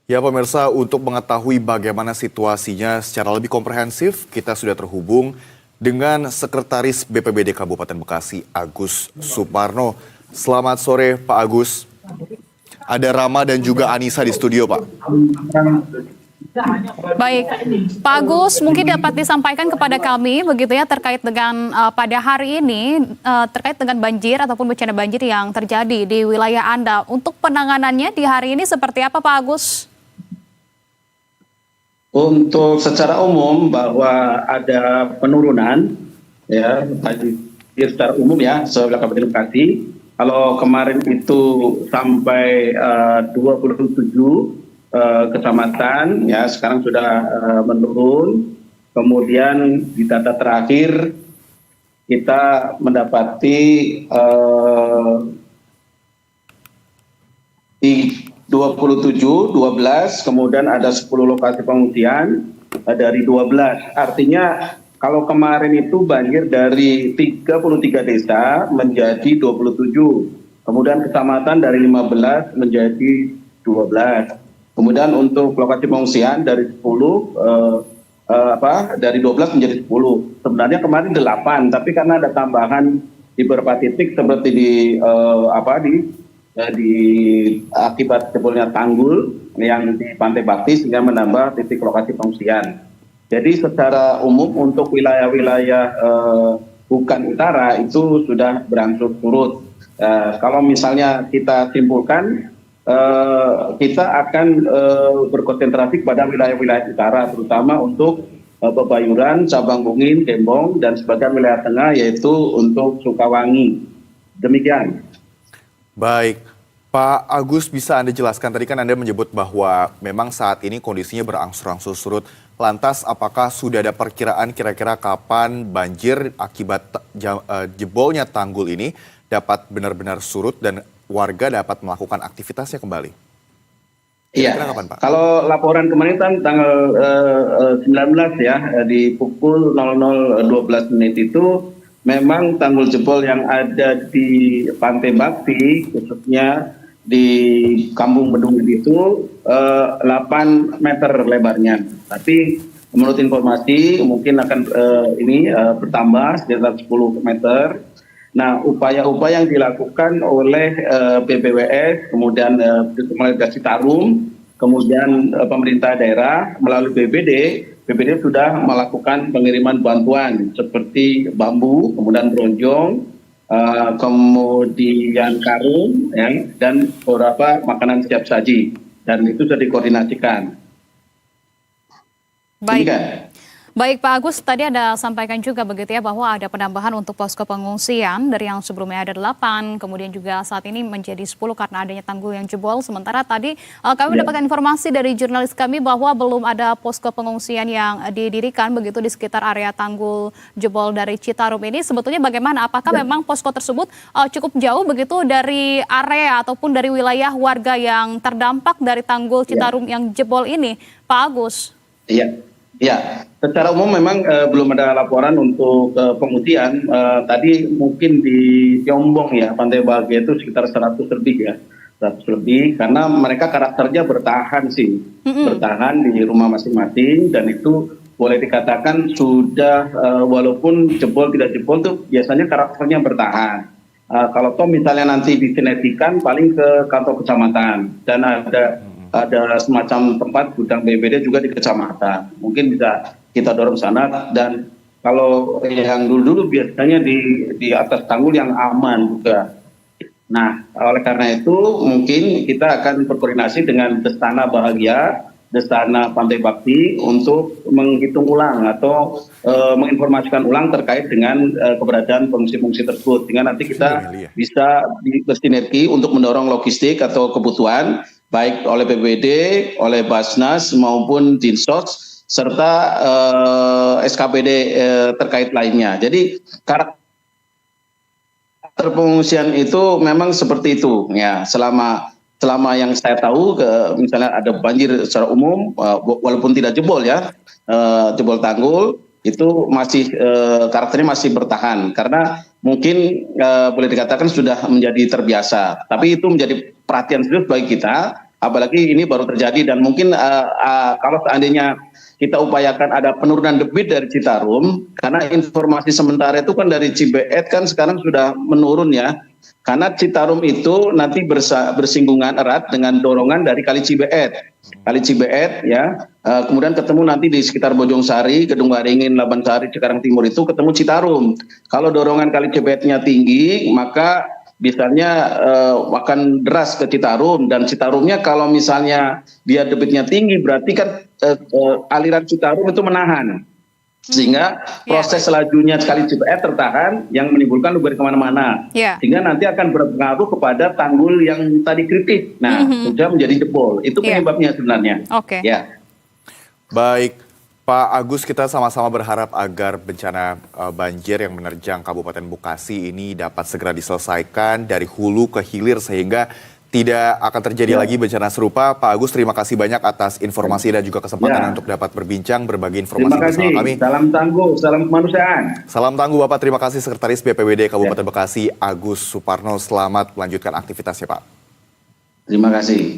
Ya pemirsa, untuk mengetahui bagaimana situasinya secara lebih komprehensif, kita sudah terhubung dengan Sekretaris BPBD Kabupaten Bekasi, Agus Suparno. Selamat sore Pak Agus. Ada Rama dan juga Anissa di studio Pak. Baik, Pak Agus, mungkin dapat disampaikan kepada kami begitu ya terkait dengan pada hari ini terkait dengan banjir ataupun bencana banjir yang terjadi di wilayah Anda. Untuk penanganannya di hari ini seperti apa Pak Agus? Untuk secara umum bahwa ada penurunan ya banjir secara umum ya sebelah Kabupaten Bekasi. Kalau kemarin itu sampai 27 kecamatan ya sekarang sudah menurun. Kemudian di data terakhir kita mendapati di 27, 12, kemudian ada 10 lokasi pengungsian dari 12. Artinya kalau kemarin itu banjir dari 33 desa menjadi 27. Kemudian kecamatan dari 15 menjadi 12. Kemudian untuk lokasi pengungsian dari 10 dari 12 menjadi 10. Sebenarnya kemarin 8, tapi karena ada tambahan di beberapa titik seperti di akibat jebolnya tanggul yang di Pantai Bakti sehingga menambah titik lokasi pengungsian. Jadi secara umum untuk wilayah-wilayah Bukan Utara itu sudah berangsur surut. Kalau misalnya kita simpulkan, kita akan berkonsentrasi pada wilayah-wilayah utara, terutama untuk Pebayuran, Sabang Bungin, Gembong, dan sebagian wilayah tengah yaitu untuk Sukawangi. Demikian. Baik, Pak Agus, bisa Anda jelaskan, tadi kan Anda menyebut bahwa memang saat ini kondisinya berangsur-angsur surut. Lantas apakah sudah ada perkiraan kira-kira kapan banjir akibat jebolnya tanggul ini dapat benar-benar surut dan warga dapat melakukan aktivitasnya kembali? Iya, kapan, Pak? Kalau laporan kemarin kan tanggal 19 ya, di pukul 00.12 menit itu memang tanggul jebol yang ada di Pantai Bakti, khususnya di Kampung Bedungin itu 8 meter lebarnya. Tapi menurut informasi mungkin akan bertambah sekitar 10 meter. Nah, upaya-upaya yang dilakukan oleh BPWS, kemudian Citarum, kemudian pemerintah daerah melalui BPBD sudah melakukan pengiriman bantuan seperti bambu, kemudian bronjong, kemudian karung, ya, dan beberapa makanan siap saji. Dan itu sudah dikoordinasikan. Baik. Demikian. Baik Pak Agus, tadi Anda sampaikan juga begitu ya bahwa ada penambahan untuk posko pengungsian dari yang sebelumnya ada 8, kemudian juga saat ini menjadi 10 karena adanya tanggul yang jebol. Sementara tadi kami mendapatkan informasi dari jurnalis kami bahwa belum ada posko pengungsian yang didirikan begitu di sekitar area tanggul jebol dari Citarum ini. Sebetulnya bagaimana? Apakah memang posko tersebut cukup jauh begitu dari area ataupun dari wilayah warga yang terdampak dari tanggul Citarum yang jebol ini, Pak Agus? Iya. Ya, secara umum memang belum ada laporan untuk pengungsian. Tadi mungkin di Jombong ya, Pantai Bahagia itu sekitar 100 lebih ya. 100 lebih, karena mereka karakternya bertahan sih. Bertahan di rumah masing-masing, dan itu boleh dikatakan sudah walaupun jebol tidak jebol tuh biasanya karakternya bertahan. Kalau toh misalnya nanti disinergikan paling ke kantor kecamatan, dan ada semacam tempat gudang BPBD juga di kecamatan. Mungkin bisa kita dorong sana, dan kalau yang dulu biasanya di atas tanggul yang aman juga. Nah, oleh karena itu mungkin kita akan berkoordinasi dengan Destana Bahagia, Destana Pantai Bakti untuk menghitung ulang atau menginformasikan ulang terkait dengan keberadaan fungsi-fungsi tersebut. Sehingga nanti kita bisa bersinergi untuk mendorong logistik atau kebutuhan baik oleh BPBD, oleh Basnas maupun Dinsos serta SKPD terkait lainnya. Jadi karakter pengungsian itu memang seperti itu ya. Selama yang saya tahu, misalnya ada banjir secara umum, walaupun tidak jebol ya, jebol tanggul itu masih karakternya masih bertahan karena mungkin boleh dikatakan sudah menjadi terbiasa. Tapi itu menjadi perhatian serius bagi kita apalagi ini baru terjadi dan mungkin kalau seandainya kita upayakan ada penurunan debit dari Citarum, karena informasi sementara itu kan dari Cibeet kan sekarang sudah menurun ya, karena Citarum itu nanti bersinggungan erat dengan dorongan dari Kali Cibeet ya, kemudian ketemu nanti di sekitar Bojongsari, Kedung Waringin, Labansari, Cikarang Timur itu ketemu Citarum. Kalau dorongan Kali Cibeetnya tinggi, maka misalnya akan deras ke Citarum, dan Citarumnya kalau misalnya dia debitnya tinggi berarti kan aliran Citarum itu menahan, sehingga proses lajunya Kali Cibeet tertahan yang menimbulkan luber kemana-mana, sehingga nanti akan berpengaruh kepada tanggul yang tadi kritis. Nah, sudah menjadi jebol. Itu penyebabnya sebenarnya. Ya. Baik, Pak Agus, kita sama-sama berharap agar bencana banjir yang menerjang Kabupaten Bekasi ini dapat segera diselesaikan dari hulu ke hilir sehingga tidak akan terjadi lagi bencana serupa. Pak Agus, terima kasih banyak atas informasi dan juga kesempatan untuk dapat berbincang, berbagi informasi bersama kami. Salam tangguh, salam kemanusiaan. Salam tangguh Bapak, terima kasih Sekretaris BPBD Kabupaten Bekasi Agus Suparno. Selamat melanjutkan aktivitasnya Pak. Terima kasih.